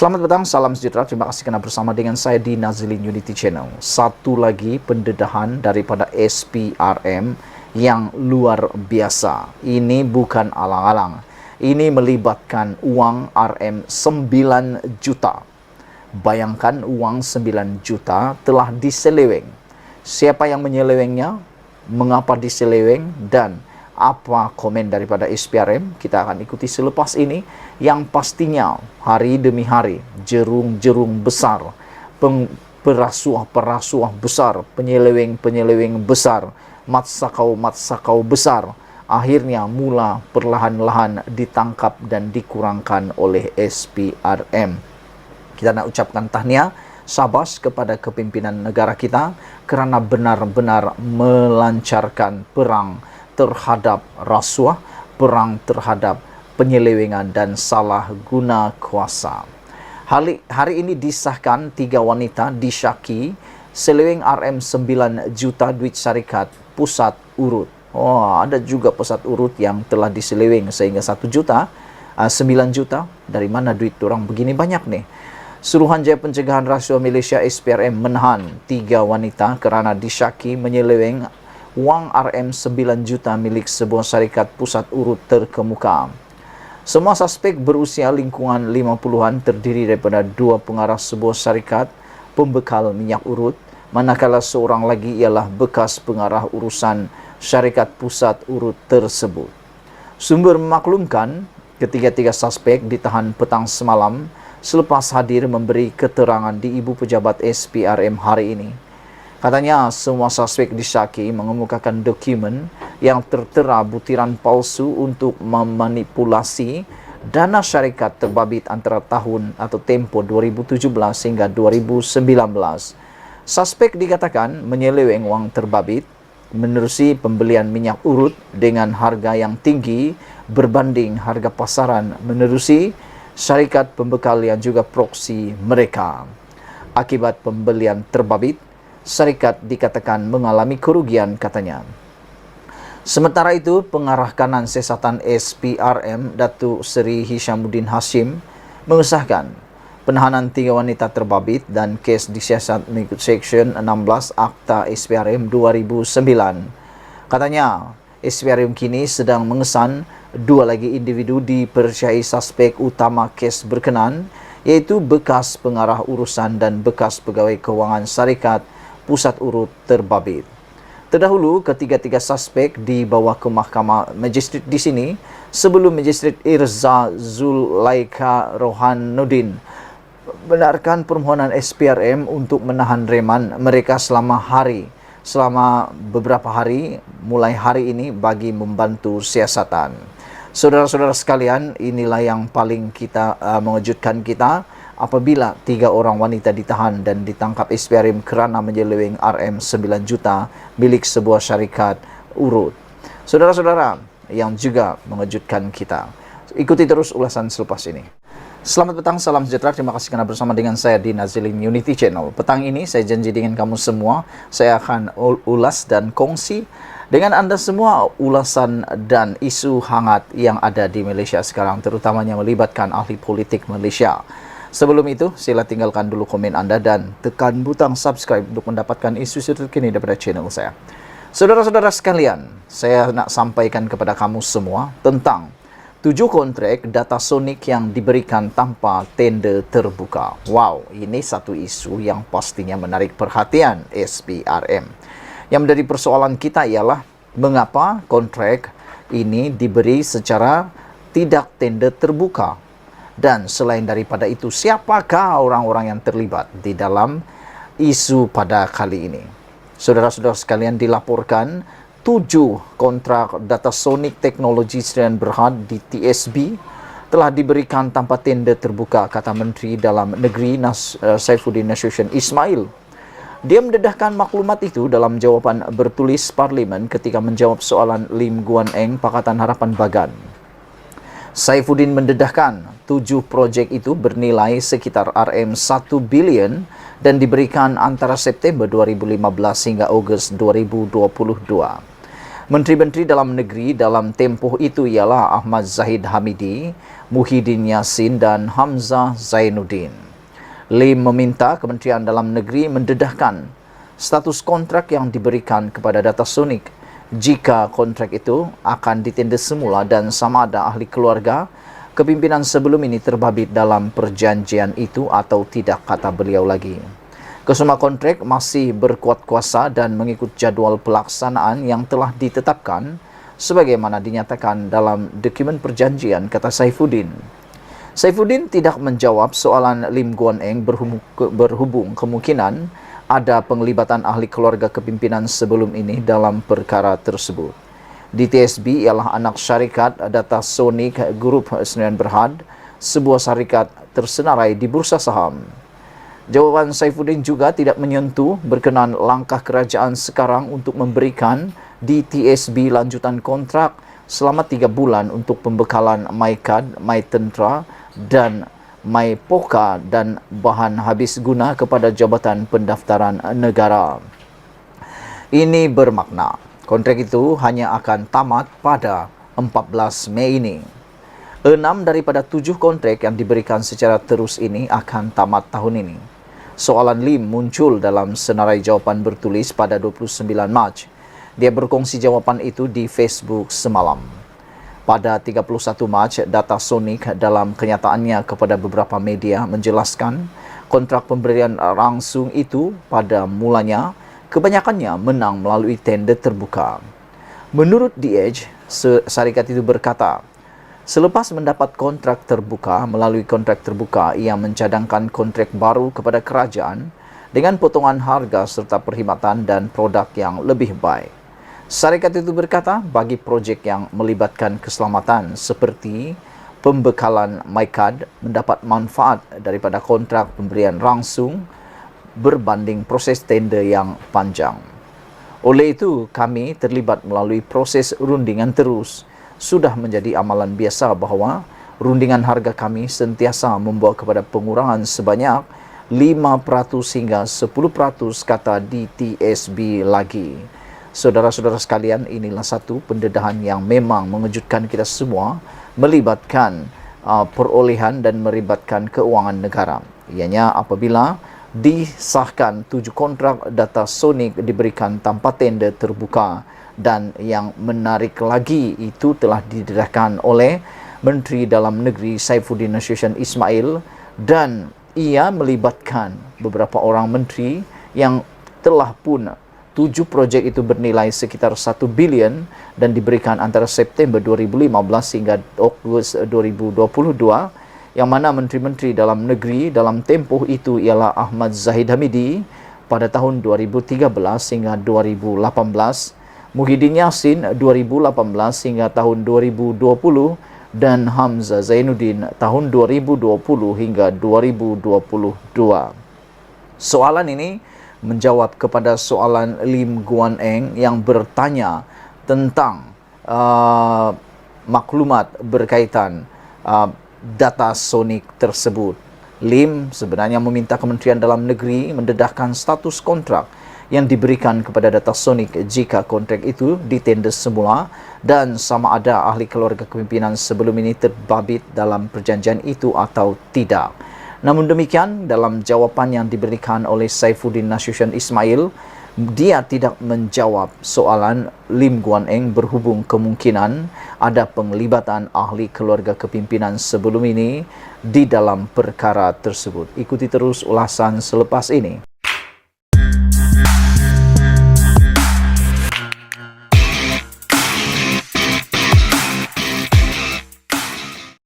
Selamat petang, salam sejahtera. Terima kasih kerana bersama dengan saya di Nazilin Unity Channel. Satu lagi pendedahan daripada SPRM yang luar biasa. Ini bukan alang-alang. Ini melibatkan uang RM 9 juta. Bayangkan uang 9 juta telah diseleweng. Siapa yang menyelewengnya? Mengapa diseleweng? Dan apa komen daripada SPRM? Kita akan ikuti selepas ini. Yang pastinya hari demi hari jerung-jerung besar, perasuah-perasuah besar, penyeleweng-penyeleweng besar, matsakau-matsakau besar akhirnya mula perlahan-lahan ditangkap dan dikurangkan oleh SPRM. Kita nak ucapkan tahniah, syabas kepada kepimpinan negara kita kerana benar-benar melancarkan perang terhadap rasuah, perang terhadap penyelewengan dan salah guna kuasa. Hari ini disahkan 3 wanita disyaki seleweng RM 9 juta duit syarikat pusat urut. Ada juga pusat urut yang telah diseleweng sehingga 1 juta, 9 juta. Dari mana duit orang begini banyak nih? Suruhanjaya Pencegahan Rasuah Malaysia SPRM menahan 3 wanita kerana disyaki menyeleweng wang RM 9 juta milik sebuah syarikat pusat urut terkemuka. Semua suspek berusia lingkungan 50-an terdiri daripada 2 pengarah sebuah syarikat pembekal minyak urut, manakala seorang lagi ialah bekas pengarah urusan syarikat pusat urut tersebut. Sumber memaklumkan ketiga-tiga suspek ditahan petang semalam selepas hadir memberi keterangan di Ibu Pejabat SPRM hari ini. Katanya semua suspek disyaki mengemukakan dokumen yang tertera butiran palsu untuk memanipulasi dana syarikat terbabit antara tahun atau tempoh 2017 hingga 2019. Suspek dikatakan menyeleweng wang terbabit menerusi pembelian minyak urut dengan harga yang tinggi berbanding harga pasaran menerusi syarikat pembekal yang juga proksi mereka. Akibat pembelian terbabit, syarikat dikatakan mengalami kerugian, katanya. Sementara itu, pengarah kanan siasatan SPRM, Datuk Seri Hishamuddin Hashim, mengesahkan penahanan 3 wanita terbabit dan kes disiasat mengikut Seksyen 16 Akta SPRM 2009. Katanya, SPRM kini sedang mengesan 2 lagi individu dipercayai suspek utama kes berkenaan, iaitu bekas pengarah urusan dan bekas pegawai kewangan syarikat pusat urut terbabit. Terdahulu, ketiga-tiga suspek dibawa ke Mahkamah Magistrate di sini sebelum Magistrate Irza Zulaika Rohanuddin benarkan permohonan SPRM untuk menahan reman mereka selama beberapa hari mulai hari ini bagi membantu siasatan. Saudara-saudara sekalian, inilah yang paling mengejutkan kita apabila 3 orang wanita ditahan dan ditangkap SPRM kerana menyeleweng RM 9 juta milik sebuah syarikat urut. Saudara-saudara, yang juga mengejutkan kita. Ikuti terus ulasan selepas ini. Selamat petang, salam sejahtera. Terima kasih kerana bersama dengan saya di Nazilin Unity Channel. Petang ini saya janji dengan kamu semua, saya akan ulas dan kongsi dengan anda semua ulasan dan isu hangat yang ada di Malaysia sekarang, terutamanya melibatkan ahli politik Malaysia. Sebelum itu, sila tinggalkan dulu komen anda dan tekan butang subscribe untuk mendapatkan isu-isu terkini daripada channel saya. Saudara-saudara sekalian, saya nak sampaikan kepada kamu semua tentang 7 kontrak data sonik yang diberikan tanpa tender terbuka. Wow, ini satu isu yang pastinya menarik perhatian SPRM. Yang menjadi persoalan kita ialah mengapa kontrak ini diberi secara tidak tender terbuka. Dan selain daripada itu, siapakah orang-orang yang terlibat di dalam isu pada kali ini? Saudara-saudara sekalian, dilaporkan 7 kontrak data sonik teknologi Sdn Berhad di TSB telah diberikan tanpa tender terbuka, kata Menteri Dalam Negeri Saifuddin Nasution Ismail. Dia mendedahkan maklumat itu dalam jawapan bertulis Parlimen ketika menjawab soalan Lim Guan Eng Pakatan Harapan Bagan. Saifuddin mendedahkan 7 projek itu bernilai sekitar RM 1 bilion dan diberikan antara September 2015 hingga Ogos 2022. Menteri-menteri dalam negeri dalam tempoh itu ialah Ahmad Zahid Hamidi, Muhyiddin Yassin dan Hamzah Zainuddin. Lim meminta Kementerian Dalam Negeri mendedahkan status kontrak yang diberikan kepada Datasonic jika kontrak itu akan ditenda semula dan sama ada ahli keluarga kepimpinan sebelum ini terbabit dalam perjanjian itu atau tidak, kata beliau lagi. Kesemua kontrak masih berkuat kuasa dan mengikut jadual pelaksanaan yang telah ditetapkan sebagaimana dinyatakan dalam dokumen perjanjian, kata Saifuddin. Saifuddin tidak menjawab soalan Lim Guan Eng berhubung kemungkinan ada penglibatan ahli keluarga kepimpinan sebelum ini dalam perkara tersebut. DTSB ialah anak syarikat Datasonic Group Sdn Berhad, sebuah syarikat tersenarai di bursa saham. Jawaban Saifuddin juga tidak menyentuh berkenaan langkah kerajaan sekarang untuk memberikan DTSB lanjutan kontrak selama 3 bulan untuk pembekalan MyCard, MyTentera dan MyPoka dan bahan habis guna kepada Jabatan Pendaftaran Negara. Ini bermakna kontrak itu hanya akan tamat pada 14 Mei ini. 6 daripada 7 kontrak yang diberikan secara terus ini akan tamat tahun ini. Soalan Lim muncul dalam senarai jawapan bertulis pada 29 Mac. Dia berkongsi jawapan itu di Facebook semalam. Pada 31 Mac, Datasonic dalam kenyataannya kepada beberapa media menjelaskan kontrak pemberian langsung itu pada mulanya kebanyakannya menang melalui tender terbuka. Menurut The Edge, syarikat itu berkata, selepas mendapat kontrak terbuka, melalui kontrak terbuka, ia mencadangkan kontrak baru kepada kerajaan dengan potongan harga serta perkhidmatan dan produk yang lebih baik. Syarikat itu berkata, bagi projek yang melibatkan keselamatan seperti pembekalan MyCard mendapat manfaat daripada kontrak pemberian langsung berbanding proses tender yang panjang. Oleh itu, kami terlibat melalui proses rundingan terus. Sudah menjadi amalan biasa bahawa rundingan harga kami sentiasa membawa kepada pengurangan sebanyak 5% hingga 10%, kata DTSB lagi. Saudara-saudara sekalian, inilah satu pendedahan yang memang mengejutkan kita semua, melibatkan perolehan dan melibatkan keuangan negara. Ianya apabila disahkan 7 kontrak Datasonic diberikan tanpa tender terbuka, dan yang menarik lagi itu telah didedahkan oleh Menteri Dalam Negeri Saifuddin Nasution Ismail dan ia melibatkan beberapa orang menteri yang telah pun 7 projek itu bernilai sekitar 1 bilion dan diberikan antara September 2015 hingga Ogos 2022, yang mana Menteri-Menteri Dalam Negeri dalam tempoh itu ialah Ahmad Zahid Hamidi pada tahun 2013 hingga 2018, Muhyiddin Yassin 2018 hingga tahun 2020 dan Hamzah Zainuddin tahun 2020 hingga 2022. Soalan ini menjawab kepada soalan Lim Guan Eng yang bertanya tentang maklumat berkaitan Datasonic tersebut. Lim sebenarnya meminta Kementerian Dalam Negeri mendedahkan status kontrak yang diberikan kepada Datasonic jika kontrak itu ditender semula dan sama ada ahli keluarga kepimpinan sebelum ini terbabit dalam perjanjian itu atau tidak. Namun demikian, dalam jawapan yang diberikan oleh Saifuddin Nasution Ismail, dia tidak menjawab soalan Lim Guan Eng berhubung kemungkinan ada penglibatan ahli keluarga kepimpinan sebelum ini di dalam perkara tersebut. Ikuti terus ulasan selepas ini.